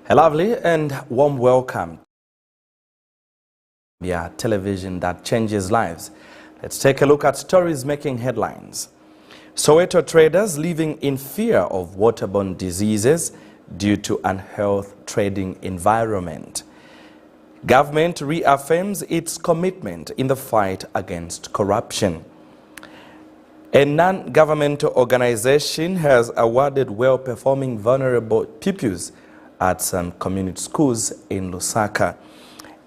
A lovely and warm welcome to Zambia television that changes lives. Let's take a look at stories making headlines. Soweto traders living in fear of waterborne diseases due to unhealthy trading environment. Government reaffirms its commitment in the fight against corruption. A non-governmental organization has awarded well-performing vulnerable pupils at some community schools in Lusaka.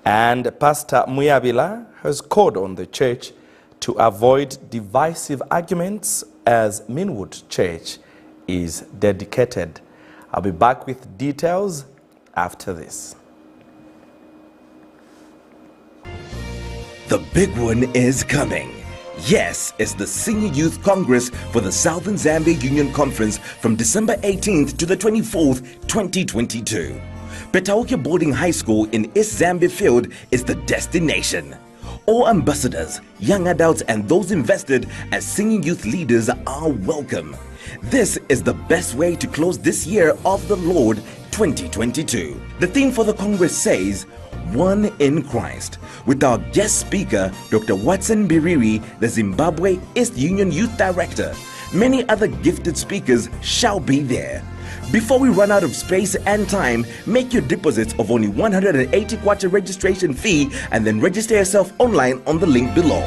And Pastor Muyabila has called on the church to avoid divisive arguments as Minwood Church is dedicated. I'll be back with details after this. The big one is coming. Yes, it's the Senior Youth Congress for the Southern Zambia Union Conference from December 18th to the 24th, 2022. Petauke Boarding High School in East Zambia Field is the destination. All ambassadors, young adults and those invested as senior youth leaders are welcome. This is the best way to close this year of the Lord 2022. The theme for the Congress says, One in Christ, with our guest speaker, Dr. Watson Biriri, the Zimbabwe East Union Youth Director. Many other gifted speakers shall be there. Before we run out of space and time, make your deposits of only 180 kwacha registration fee and then register yourself online on the link below.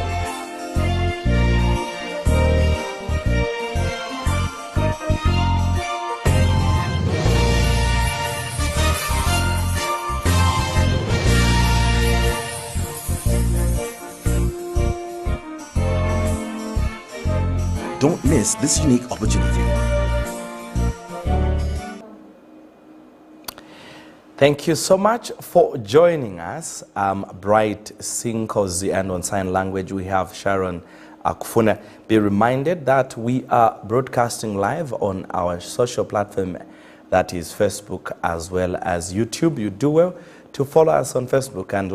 Don't miss this unique opportunity. Thank you so much for joining us. Bright Sinkozi, and on sign language we have Sharon Akufuna. Be reminded that we are broadcasting live on our social platform, that is Facebook as well as YouTube. You do well to follow us on Facebook and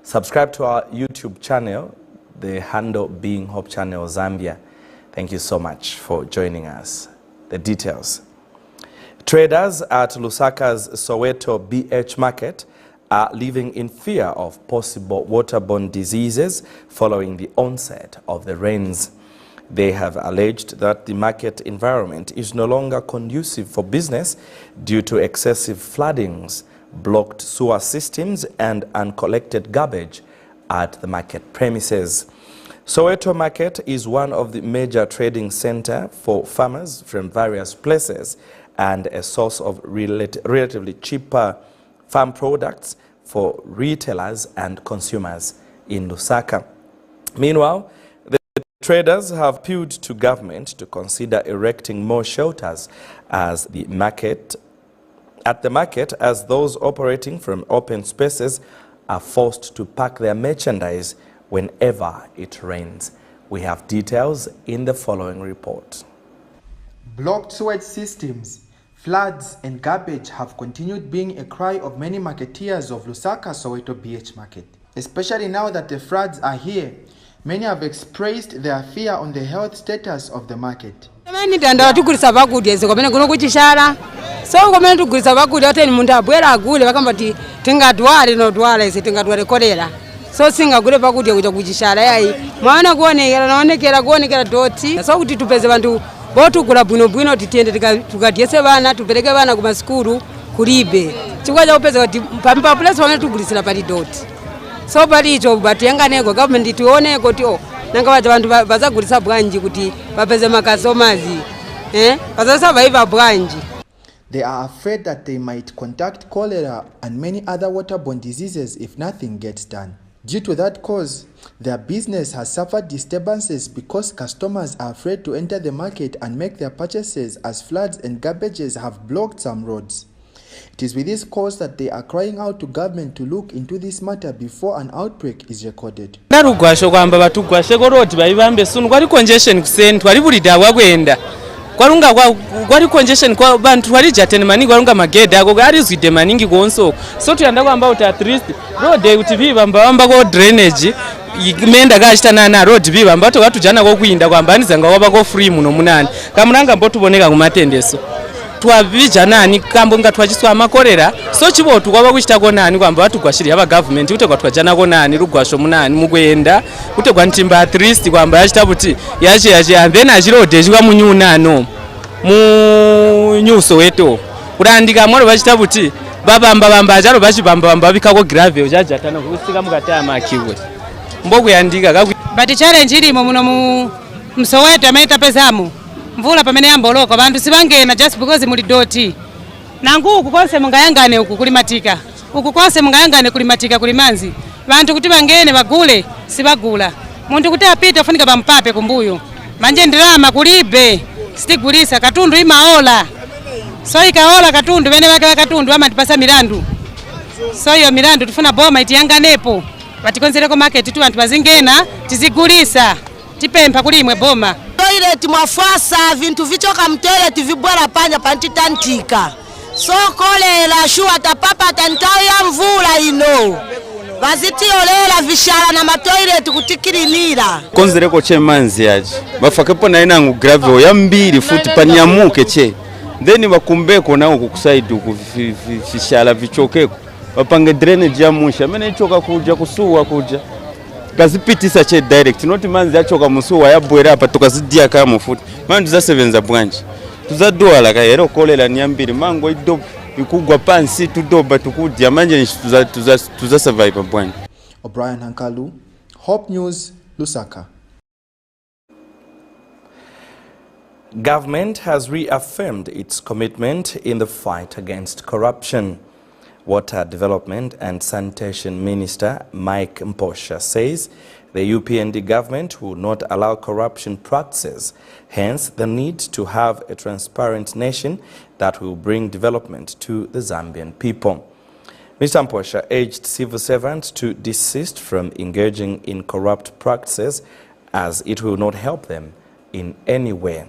subscribe to our YouTube channel, the handle being Hope Channel Zambia. Thank you so much for joining us. The details. Traders at Lusaka's Soweto BH market are living in fear of possible waterborne diseases following the onset of the rains. They have alleged that the market environment is no longer conducive for business due to excessive floodings, blocked sewer systems, and uncollected garbage at the market premises. Soweto Market is one of the major trading centers for farmers from various places and a source of relatively cheaper farm products for retailers and consumers in Lusaka. Meanwhile, the traders have appealed to government to consider erecting more shelters at the market, as those operating from open spaces are forced to pack their merchandise whenever it rains. We have details in the following report. Blocked sewage systems, floods and garbage have continued being a cry of many marketeers of Lusaka Soweto BH market. Especially now that the floods are here, many have expressed their fear on the health status of the market. So singagule pakudya kuja kuchishara yayi mwana kuonekera naonekera doti so kuti tupeze vantu botugula bwino titende tukadyese vana tupereke vana ku maskulu kulibe chikwa cha kupeza kuti pa place wana tugulisira pali doti so pali icho batu yanganeko government tione kuti nanga vaja vantu vazagulisa bwanji kuti vapeze makasomazi vazasavaiva bwanji. They are afraid that they might contract cholera and many other waterborne diseases if nothing gets done. Due to that cause, their business has suffered disturbances because customers are afraid to enter the market and make their purchases as floods and garbages have blocked some roads. It is with this cause that they are crying out to government to look into this matter before an outbreak is recorded. Kwari congestion kwa bantu wali jatene maningi warunga magede ako gari zwide maningi gonso so tuyanda kwamba uta at least road uti vamba ko drainage imenda gachita na road vamba to watu jana ko kuinda kwamba anizanga waba ko free muno munani kamunanga mbotuboneka ku matendeso twabija nani kambo nga twachiswa makorera so chibo tukwaba kuchitako nani kwamba batugwashiri aba government utekwa twajana nani rugwasho munani mugwenda utekwa ntimba at least kwamba yachita buti yache and then achirode chikwa munyunano munyuso weto kurandika mwaro bachita buti bamba acharo bachibamba bikako grave chajatana kusika mukatama akiwe mbogo yandika but challenge ilimo muno mu Msoweto amaita pezamu mvula pamene yamboloka bantu sibangena just because muli doti nangu uku konse mungayangane uku kulimatika uku konse mungayangane kulimatika kulimanzi bantu kuti bangene bagule sibagula muntu kuti apite afunika bampape kumbuyo manje ndirama kulibe sitigulisa katundu imaola so ikaola katundu bene bake katundu amatipasa mirandu so iyo mirandu tufuna boma itiyanganepo batikonzereko market tu bantu bazingena tizigulisa tipempa kulimwe boma toilet mwafasa vintu vichoka mtoilet vibwera panya pantitantika so kolela shuwa tapapa tantao ya mvula ino vazitiolela vishara na matoilet kutikirinira konzereko che manzi yaji bafakepo na inangu gravel ya mbili futi panyamuke che then bakumbeko nao kukusaidia kuvishara vichokeko bapange drainage ya musha mene ichoka kuja kusuwa kuja kazipitisa che direct not manzi yachoka musuwa yabwera apa tukazidia kama mufuti manje tuzasevenza branch tuzadwala kaero kolela nyambiri mango ido ikugwa pansi tudoba tukudya manje tuza survive branch. O'Brien Hankalu, Hope News, Lusaka. Government has reaffirmed its commitment in the fight against corruption. Water Development and Sanitation Minister Mike Mposha says the UPND government will not allow corruption practices, hence the need to have a transparent nation that will bring development to the Zambian people. Mr. Mposha urged civil servants to desist from engaging in corrupt practices as it will not help them in any way.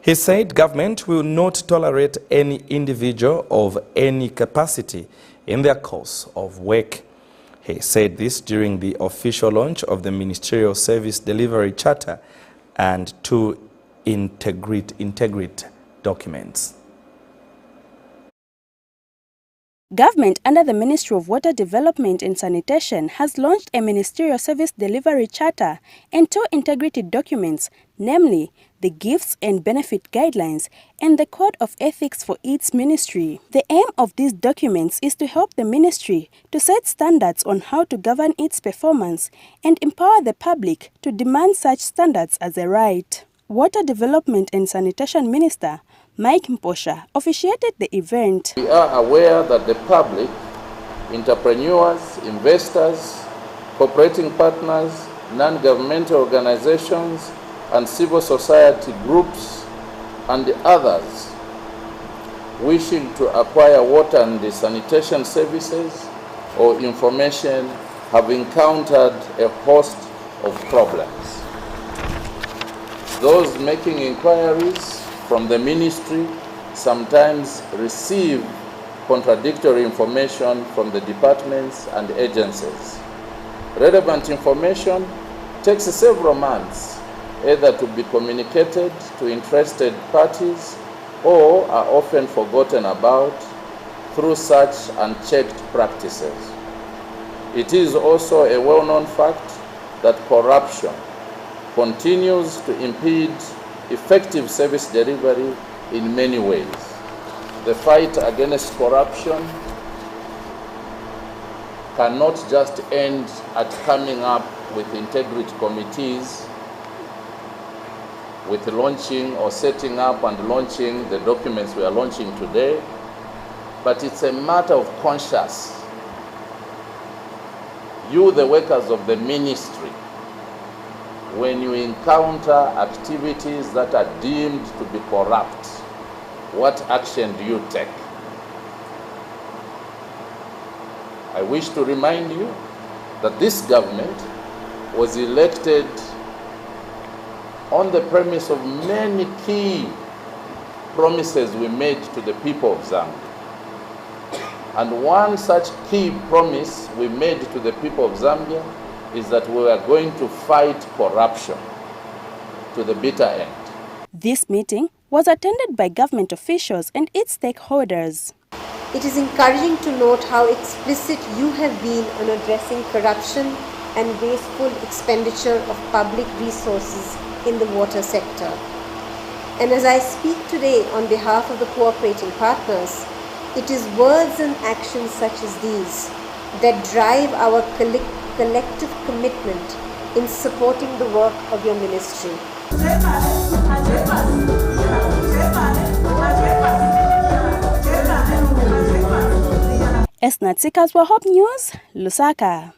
He said government will not tolerate any individual of any capacity in their course of work. He said this during the official launch of the Ministerial Service Delivery Charter and two integrate documents. Government under the Ministry of Water Development and Sanitation has launched a Ministerial Service Delivery Charter and two integrated documents, namely the Gifts and Benefit Guidelines and the Code of Ethics for its ministry. The aim of these documents is to help the ministry to set standards on how to govern its performance and empower the public to demand such standards as a right. Water Development and Sanitation Minister Mike Mposha officiated the event. We are aware that the public, entrepreneurs, investors, cooperating partners, non-governmental organizations, and civil society groups, and others wishing to acquire water and sanitation services or information have encountered a host of problems. Those making inquiries from the ministry sometimes receive contradictory information from the departments and agencies. Relevant information takes several months either to be communicated to interested parties or are often forgotten about through such unchecked practices. It is also a well-known fact that corruption continues to impede effective service delivery in many ways. The fight against corruption cannot just end at coming up with integrity committees, with launching or setting up and launching the documents we are launching today, but it's a matter of conscience. You, the workers of the ministry, when you encounter activities that are deemed to be corrupt, what action do you take? I wish to remind you that this government was elected on the premise of many key promises we made to the people of Zambia. And one such key promise we made to the people of Zambia is that we are going to fight corruption to the bitter end. This meeting was attended by government officials and its stakeholders. It is encouraging to note how explicit you have been on addressing corruption and wasteful expenditure of public resources in the water sector. And as I speak today on behalf of the cooperating partners, it is words and actions such as these that drive our collective commitment in supporting the work of your ministry. Esnatsikas Hope News, Lusaka.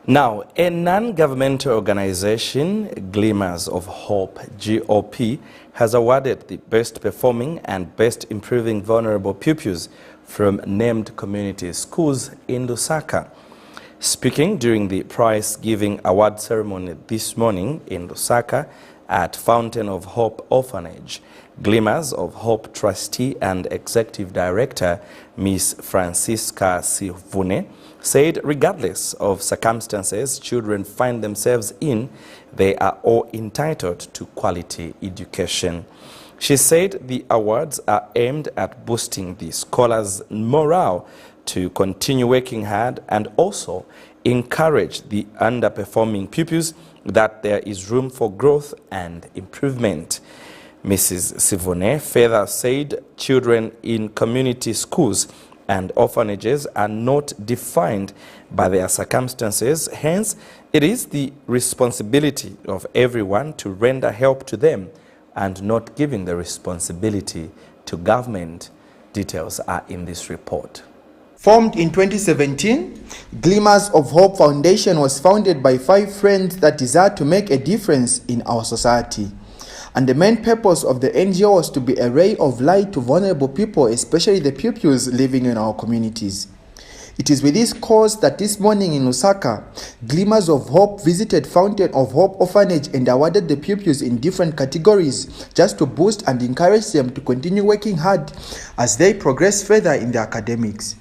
Now, a non-governmental organization, Glimmers of Hope, GOP, has awarded the Best Performing and Best Improving Vulnerable Pupils from named community schools in Lusaka. Speaking during the prize-giving award ceremony this morning in Lusaka at Fountain of Hope Orphanage, Glimmers of Hope trustee and executive director, Ms. Francisca Sivune, said regardless of circumstances children find themselves in, they are all entitled to quality education. She said the awards are aimed at boosting the scholars' morale to continue working hard and also encourage the underperforming pupils that there is room for growth and improvement. Mrs. Sivone further said children in community schools and orphanages are not defined by their circumstances. Hence, it is the responsibility of everyone to render help to them and not giving the responsibility to government. Details are in this report. Formed in 2017, Glimmers of Hope Foundation was founded by 5 friends that desire to make a difference in our society. And the main purpose of the NGO was to be a ray of light to vulnerable people, especially the pupils living in our communities. It is with this cause that this morning in Lusaka, Glimmers of Hope visited Fountain of Hope Orphanage and awarded the pupils in different categories just to boost and encourage them to continue working hard as they progress further in their academics.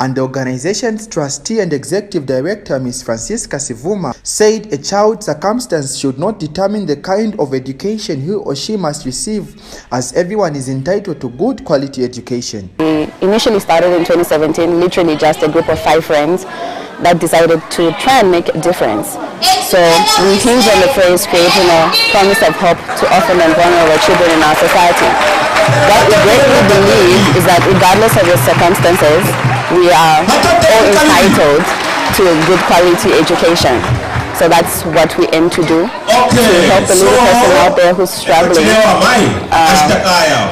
And the organization's trustee and executive director, Ms. Francisca Sivuma, said a child's circumstance should not determine the kind of education he or she must receive, as everyone is entitled to good quality education. We initially started in 2017, literally just a group of 5 friends that decided to try and make a difference. So we hinge on the phrase creating a promise of hope to orphan and vulnerable children in our society. What we greatly believe is that regardless of your circumstances, we are all entitled to a good quality education. So that's what we aim to do, to help the little person out there who's struggling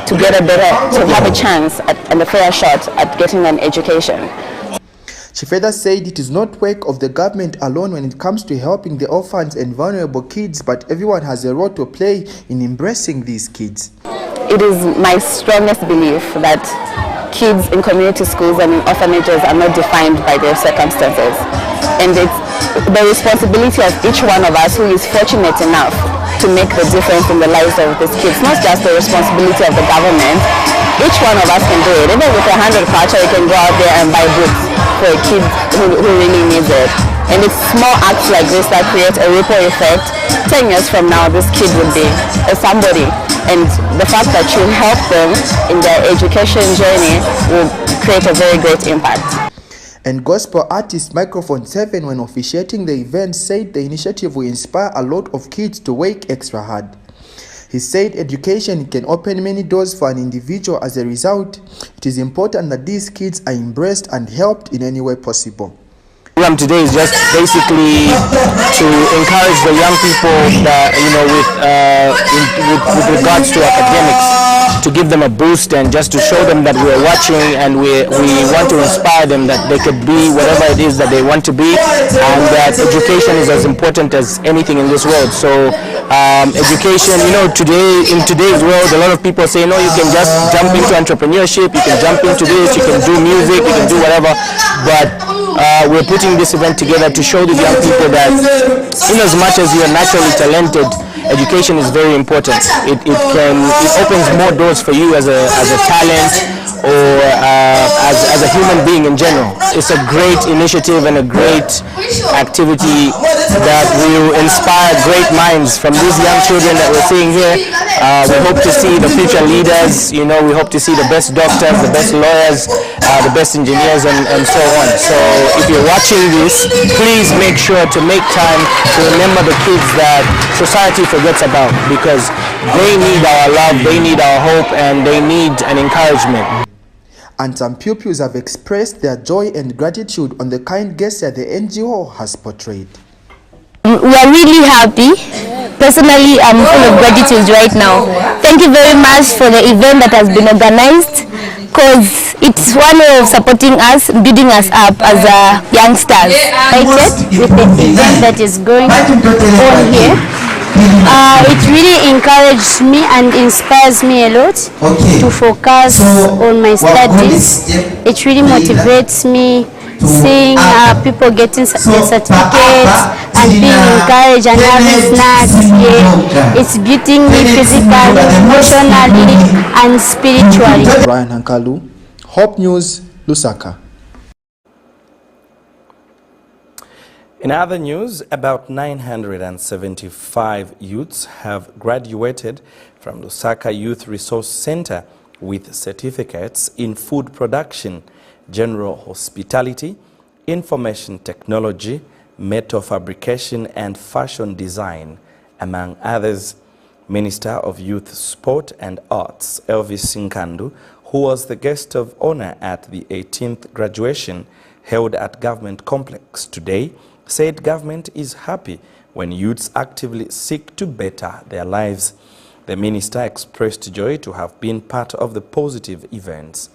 to get to have a chance and a fair shot at getting an education. She further said it is not work of the government alone when it comes to helping the orphans and vulnerable kids, but everyone has a role to play in embracing these kids. It is my strongest belief that kids in community schools and in orphanages are not defined by their circumstances. And it's the responsibility of each one of us who is fortunate enough to make the difference in the lives of these kids, not just the responsibility of the government. Each one of us can do it. Even with 100 kwacha, you can go out there and buy books for a kid who really needs it. And it's small acts like this that create a ripple effect. 10 years from now, this kid will be somebody. And the fact that you help them in their education journey will create a very great impact. And gospel artist Microphone 7, when officiating the event, said the initiative will inspire a lot of kids to work extra hard. He said education can open many doors for an individual. As a result, it is important that these kids are embraced and helped in any way possible. The program today is just basically to encourage the young people that, with regards to academics, to give them a boost and just to show them that we are watching and we want to inspire them that they could be whatever it is that they want to be, and that education is as important as anything in this world. So education, today in today's world, a lot of people say, no, you can just jump into entrepreneurship, you can jump into this, you can do music, you can do whatever, but we're putting this event together to show the young people that in as much as you are naturally talented, education is very important. It opens more doors for you as a talent or as a human being in general. It's a great initiative and a great activity that will inspire great minds from these young children that we're seeing here. We hope to see the future leaders, you know, we hope to see the best doctors, the best lawyers, the best engineers, and so on. So if you're watching this, please make sure to make time to remember the kids that society forgets about, because they need our love, they need our hope, and they need an encouragement. And some pupils have expressed their joy and gratitude on the kind gesture the NGO has portrayed. We are really happy. Personally, I'm full of gratitude right now. Thank you very much for the event that has been organized, because it's one way of supporting us, building us up as youngsters. Excited with the event that is going on here. It really encouraged me and inspires me a lot to focus on my studies. It really motivates me, seeing people getting their certificates and being encouraged and having snacks. It's building me physically, emotionally, and spiritually. Brian Hankalu, Hope News, Lusaka. In other news, about 975 youths have graduated from Lusaka Youth Resource Center with certificates in food production, general hospitality, information technology, metal fabrication and fashion design, among others. Minister of Youth, Sport and Arts, Elvis Nkandu, who was the guest of honor at the 18th graduation held at Government Complex today, said government is happy when youths actively seek to better their lives. The minister expressed joy to have been part of the positive events.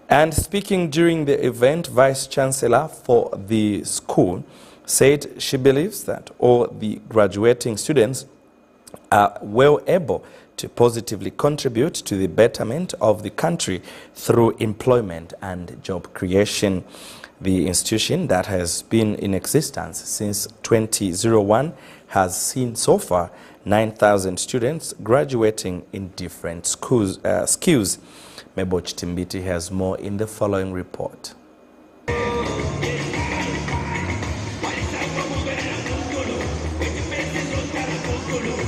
And speaking during the event, Vice Chancellor for the school said she believes that all the graduating students are well able to positively contribute to the betterment of the country through employment and job creation. The institution that has been in existence since 2001 has seen so far 9,000 students graduating in different skills. Mebo Chitimbiti has more in the following report.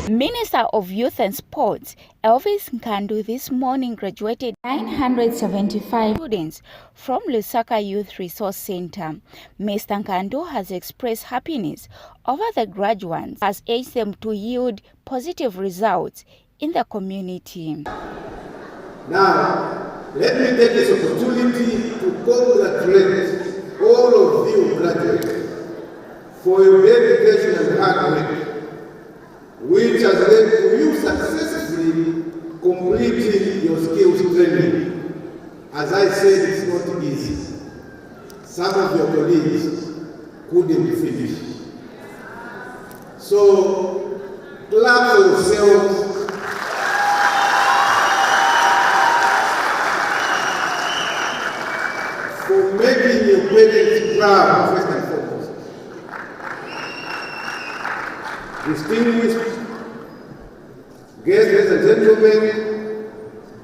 Minister of Youth and Sports, Elvis Nkandu, this morning graduated 975 students from Lusaka Youth Resource Center. Mr. Nkandu has expressed happiness over the graduates, has urged them to yield positive results in the community. Now, let me take this opportunity to congratulate all of you graduates for your dedication and hard work, which has led to you successfully completing your skills training. As I said, it's not easy. Some of your colleagues couldn't finish. So, clap for yourselves. For making your parents proud, first and foremost. Distinguished guests, ladies and gentlemen,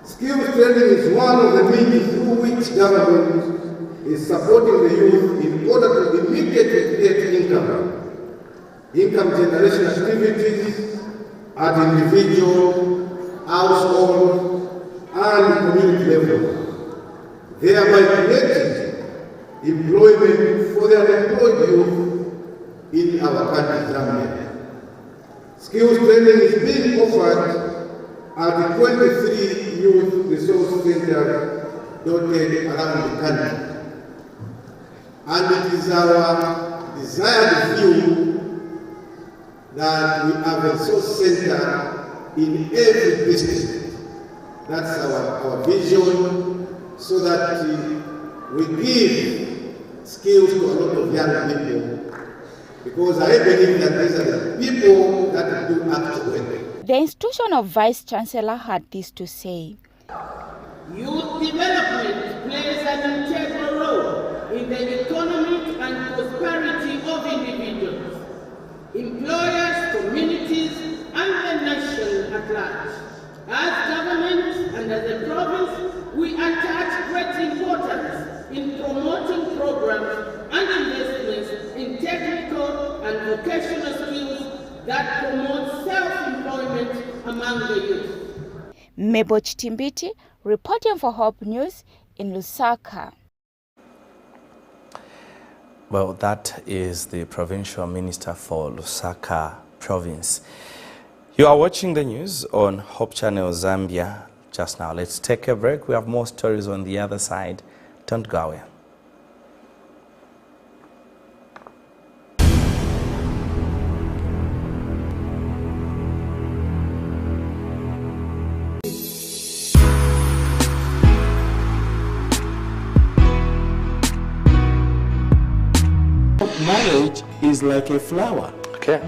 skills training is one of the means through which government is supporting the youth in order to immediately create income generation activities at individual, household, and community level, thereby creating employment for the unemployed youth in our country, Zambia. Skills training is being offered at the 23 youth resource centers dotted around the country. And it is our desired view that we have a resource center in every district. That's our vision, so that we give skills to a lot of young people, because I believe that these are the people that do actual work. The institution of Vice Chancellor had this to say. Youth development plays an integral role in the economic and prosperity of individuals, employers, communities, and the nation at large. As government and as a province, we are among the youth. Mebo Chitimbiti, reporting for Hope News in Lusaka. Well, that is the provincial minister for Lusaka province. You are watching the news on Hope Channel Zambia just now. Let's take a break. We have more stories on the other side. Don't go away. Marriage is like a flower. Okay.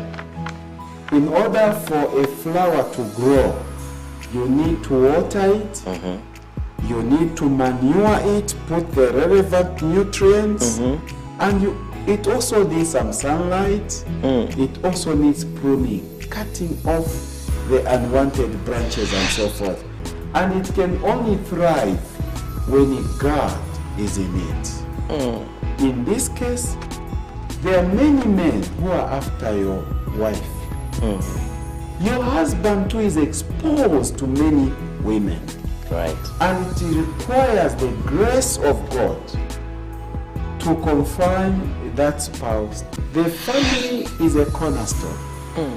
In order for a flower to grow, you need to water it, you need to manure it, put the relevant nutrients, and it also needs some sunlight. It also needs pruning, cutting off the unwanted branches and so forth. And it can only thrive when God is in it. In this case, there are many men who are after your wife. Your husband too is exposed to many women. Right. And it requires the grace of God to confine that spouse. The family is a cornerstone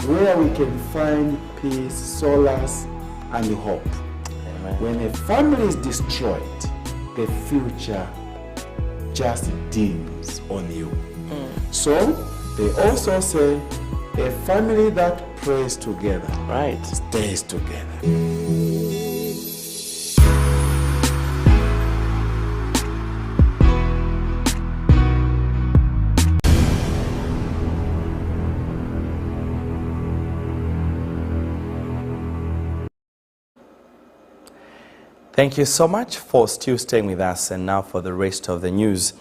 where we can find peace, solace, and hope. Amen. When a family is destroyed, the future just dims on you. So they also say a family that prays together stays together. Thank you so much for still staying with us. And now for the rest of the news.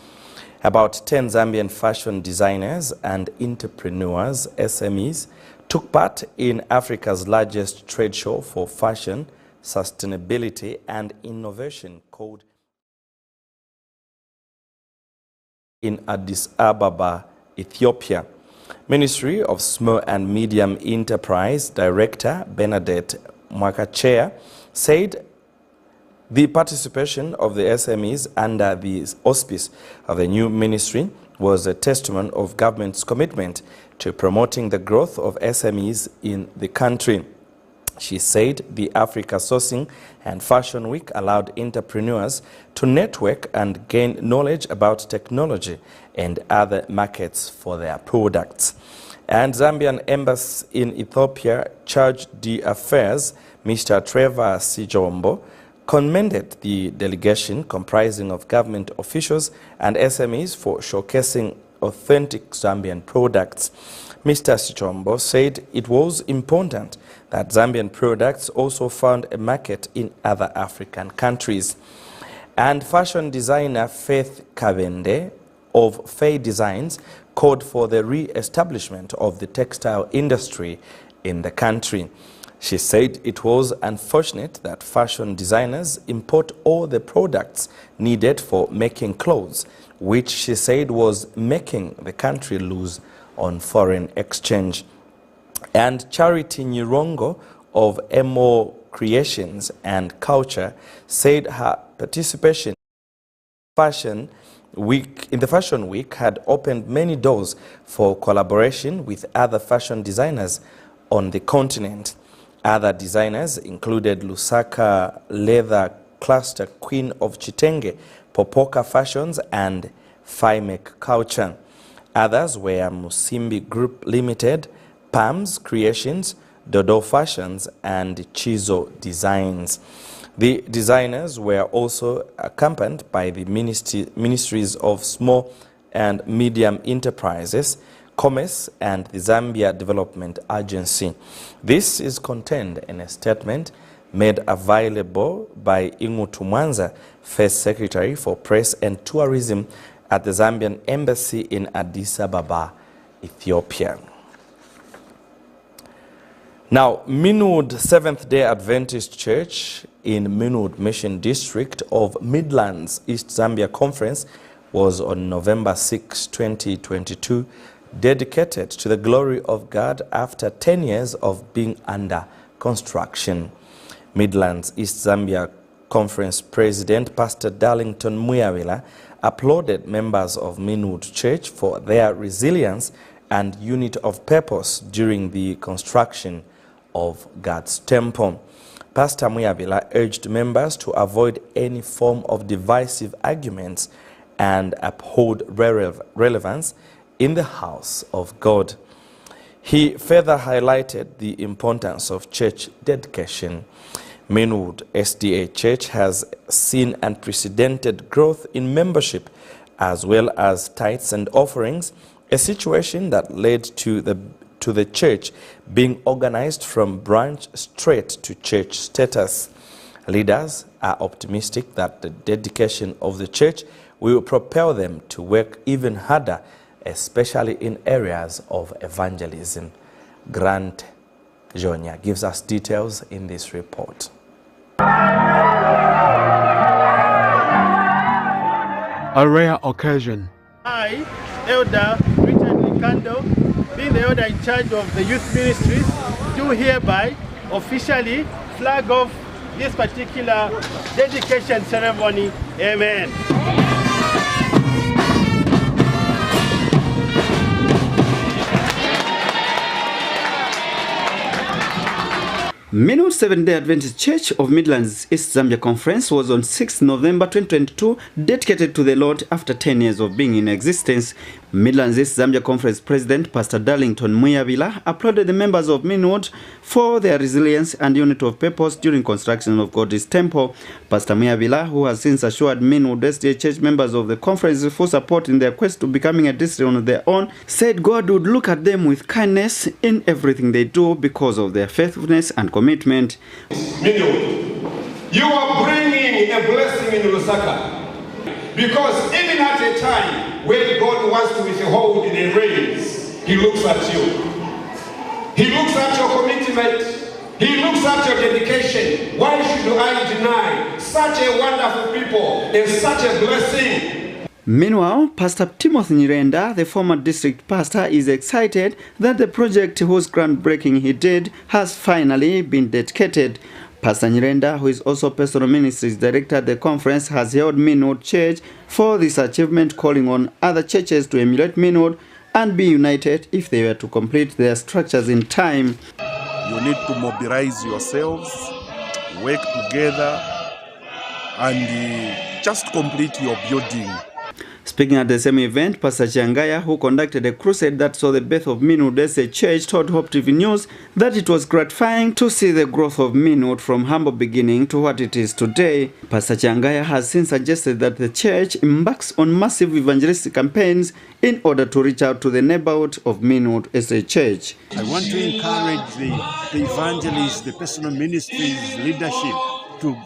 About 10 Zambian fashion designers and entrepreneurs, SMEs, took part in Africa's largest trade show for fashion, sustainability and innovation called in Addis Ababa, Ethiopia. Ministry of Small and Medium Enterprise Director Bernadette Mwakachea said the participation of the SMEs under the auspice of the new ministry was a testament of government's commitment to promoting the growth of SMEs in the country. She said the Africa Sourcing and Fashion Week allowed entrepreneurs to network and gain knowledge about technology and other markets for their products. And Zambian Embassy in Ethiopia Chargé d'Affaires, Mr. Trevor Sijombo, commended the delegation comprising of government officials and SMEs for showcasing authentic Zambian products. Mr. Sichombo said it was important that Zambian products also found a market in other African countries. And fashion designer Faith Kabende of Faye Designs called for the re-establishment of the textile industry in the country. She said it was unfortunate that fashion designers import all the products needed for making clothes, which she said was making the country lose on foreign exchange. And Charity Nyirongo of Emo Creations and Culture said her participation in the Fashion Week had opened many doors for collaboration with other fashion designers on the continent. Other designers included Lusaka Leather Cluster Queen of Chitenge, Popoka Fashions and Fimek Culture. Others were Musimbi Group Limited, Palms Creations, Dodo Fashions and Chizo Designs. The designers were also accompanied by the Ministries of Small and Medium Enterprises, Commerce and the Zambia Development Agency. This is contained in a statement made available by Ingu Tumwanza, First Secretary for Press and Tourism at the Zambian Embassy in Addis Ababa, Ethiopia. Now, Minwood Seventh-day Adventist Church in Minwood Mission District of Midlands East Zambia Conference was on November 6, 2022, dedicated to the glory of God after 10 years of being under construction. Midlands East Zambia Conference President Pastor Darlington Muyawila applauded members of Minwood Church for their resilience and unity of purpose during the construction of God's temple. Pastor Muyawila urged members to avoid any form of divisive arguments and uphold relevance in the house of God. He further highlighted the importance of church dedication. Minwood SDA Church has seen unprecedented growth in membership as well as tithes and offerings, a situation that led to the church being organized from branch straight to church status. Leaders are optimistic that the dedication of the church will propel them to work even harder, especially in areas of evangelism. Grant Jonia gives us details in this report. A rare occasion. I, Elder Richard Likando, being the elder in charge of the youth ministries, do hereby officially flag off this particular dedication ceremony. Amen. Minwood Seventh-day Adventist Church of Midlands East Zambia Conference was on 6 November 2022 dedicated to the Lord after 10 years of being in existence. Midlands East Zambia Conference President Pastor Darlington Muyawila applauded the members of Minwood for their resilience and unity of purpose during construction of God's temple. Pastor Muyawila, who has since assured Minwood SDA Church members of the conference full support in their quest to becoming a district on their own, said God would look at them with kindness in everything they do because of their faithfulness and commitment. Minwood, you are bringing a blessing in Lusaka, because even at a time when God wants to withhold the rains, He looks at you. He looks at your commitment. He looks at your dedication. Why should I deny such a wonderful people and such a blessing? Meanwhile, Pastor Timothy Nyirenda, the former district pastor, is excited that the project whose groundbreaking he did has finally been dedicated. Pastor Nyirenda, who is also Personal Ministries Director at the conference, has hailed Minwood Church for this achievement, calling on other churches to emulate Minwood and be united if they were to complete their structures in time. You need to mobilize yourselves, work together, and just complete your building. Speaking at the same event, Pastor Chiangaya, who conducted a crusade that saw the birth of Minwood as a church, told Hope TV News that it was gratifying to see the growth of Minwood from humble beginning to what it is today. Pastor Chiangaya has since suggested that the church embarks on massive evangelistic campaigns in order to reach out to the neighborhood of Minwood as a church. I want to encourage the evangelists, the personal ministries, leadership to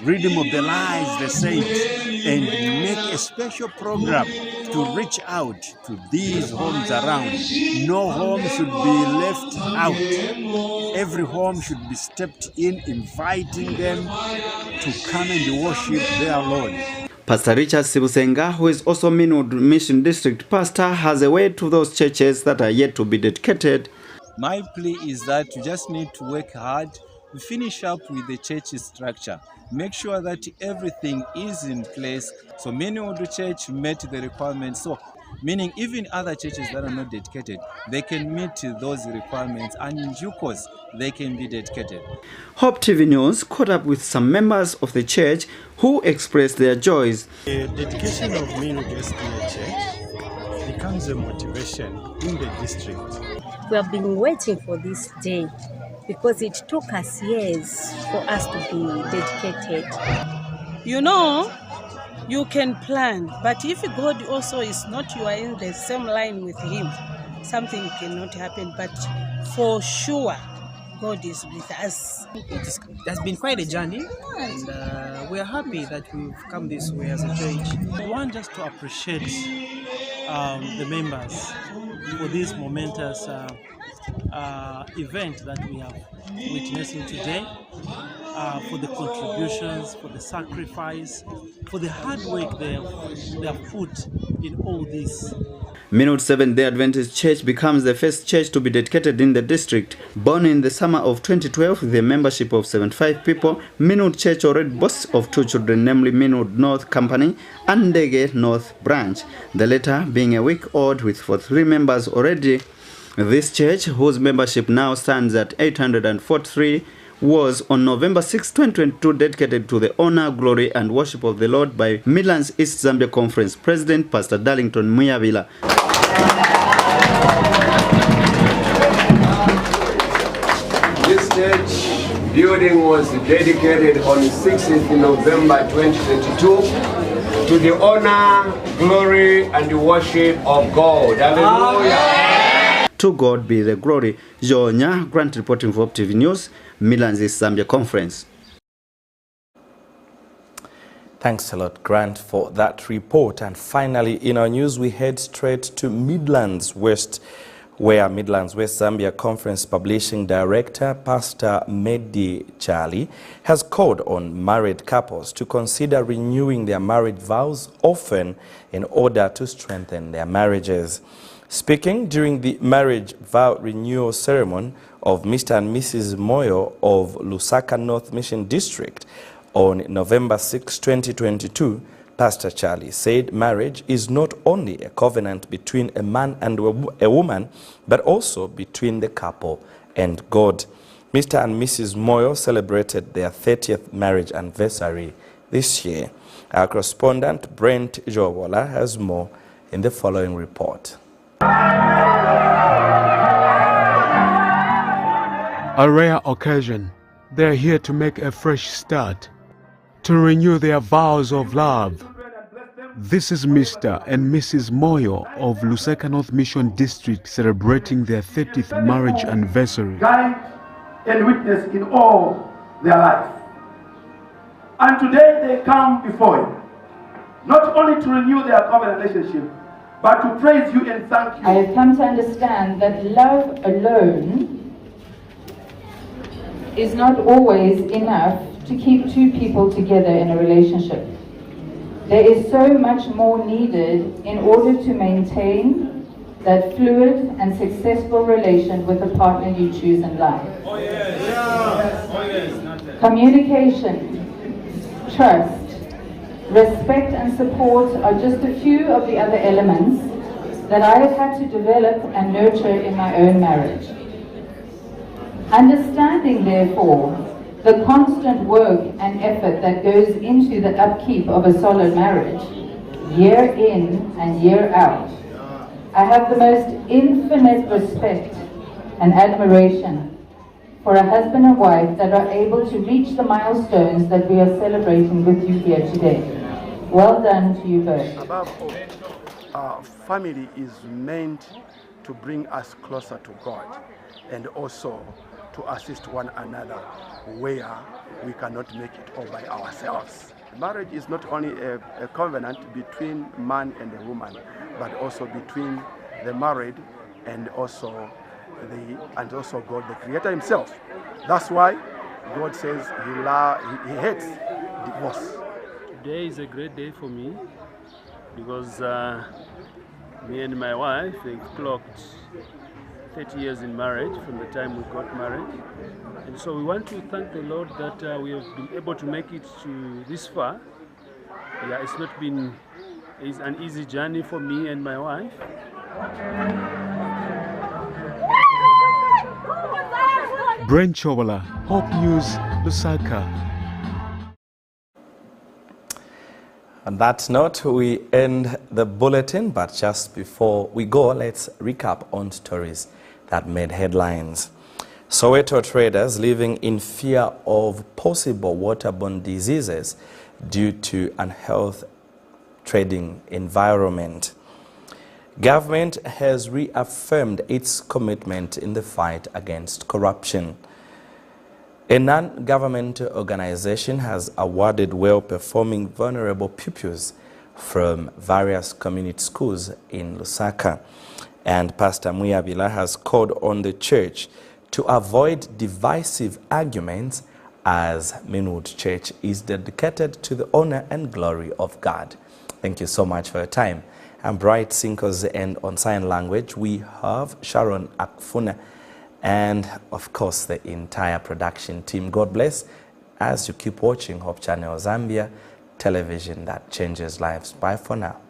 really mobilize the saints and make a special program to reach out to these homes around. No home should be left out. Every home should be stepped in, inviting them to come and worship their Lord. Pastor Richard Sibusenga, who is also Minwood Mission District Pastor, has a word to those churches that are yet to be dedicated. My plea is that you just need to work hard to finish up with the church structure. Make sure that everything is in place. So Minwood Church met the requirements. So meaning even other churches that are not dedicated, they can meet those requirements, and in due course, they can be dedicated. Hope TV News caught up with some members of the church who expressed their joys. The dedication of Minwood SDA Church becomes a motivation in the district. We have been waiting for this day, because it took us years for us to be dedicated. You know, you can plan, but if God also is not, you are in the same line with Him, something cannot happen. But for sure, God is with us. It has been quite a journey, and we are happy that we've come this way as a church. I want just to appreciate the members for this momentous event that we have witnessing today, for the contributions, for the sacrifice, for the hard work they have put in all this. Minute Seventh-day Adventist Church becomes the first church to be dedicated in the district. Born in the summer of 2012 with a membership of 75 people, Minute Church already boasts of 2 children, namely Minute North Company and Ndege North Branch, the latter being a week old with 43 members already. This church, whose membership now stands at 843, was on November 6, 2022 dedicated to the honor, glory and worship of the Lord by Midlands East Zambia Conference President Pastor Darlington Muyabila. This church building was dedicated on 16th November 2022 to the honor, glory and worship of God. Hallelujah. To God be the glory. Jonya Grant reporting for TV News, Midlands East Zambia Conference. Thanks a lot, Grant, for that report. And finally, in our news, we head straight to Midlands West, where Midlands West Zambia Conference Publishing Director, Pastor Medi Charlie, has called on married couples to consider renewing their marriage vows often in order to strengthen their marriages. Speaking during the marriage vow renewal ceremony of Mr. and Mrs. Moyo of Lusaka North Mission District on November 6, 2022, Pastor Charlie said marriage is not only a covenant between a man and a woman, but also between the couple and God. Mr. and Mrs. Moyo celebrated their 30th marriage anniversary this year. Our correspondent Brent Jowola has more in the following report. A rare occasion. They're here to make a fresh start, to renew their vows of love. This is Mr. and Mrs. Moyo of Lusaka North Mission District celebrating their 30th marriage anniversary. Guide and witness in all their life. And today they come before you, not only to renew their covenant relationship, but to praise you and thank you. I have come to understand that love alone is not always enough to keep two people together in a relationship. There is so much more needed in order to maintain that fluid and successful relation with the partner you choose in life. Communication, trust, respect and support are just a few of the other elements that I have had to develop and nurture in my own marriage. Understanding, therefore, the constant work and effort that goes into the upkeep of a solid marriage, year in and year out, I have the most infinite respect and admiration for a husband and wife that are able to reach the milestones that we are celebrating with you here today. Well done to you both. Above all, family is meant to bring us closer to God and also to assist one another where we cannot make it all by ourselves. Marriage is not only a covenant between man and a woman, but also between the married and also God, the Creator Himself. That's why God says He hates divorce. Today is a great day for me because me and my wife have clocked 30 years in marriage from the time we got married. And so we want to thank the Lord that we have been able to make it to this far. Yeah, it's an easy journey for me and my wife. Brent Chobola, Hope News, Lusaka. On that note, we end the bulletin, but just before we go, let's recap on stories that made headlines. Soweto traders living in fear of possible waterborne diseases due to unhealthy trading environment. Government has reaffirmed its commitment in the fight against corruption. A non-governmental organization has awarded well-performing vulnerable pupils from various community schools in Lusaka. And Pastor Muyabila has called on the church to avoid divisive arguments as Minwood Church is dedicated to the honor and glory of God. Thank you so much for your time. I'm Bright Sinkos, and on sign language we have Sharon Akfuna and of course the entire production team. God bless as you keep watching Hope Channel Zambia, television that changes lives. Bye for now.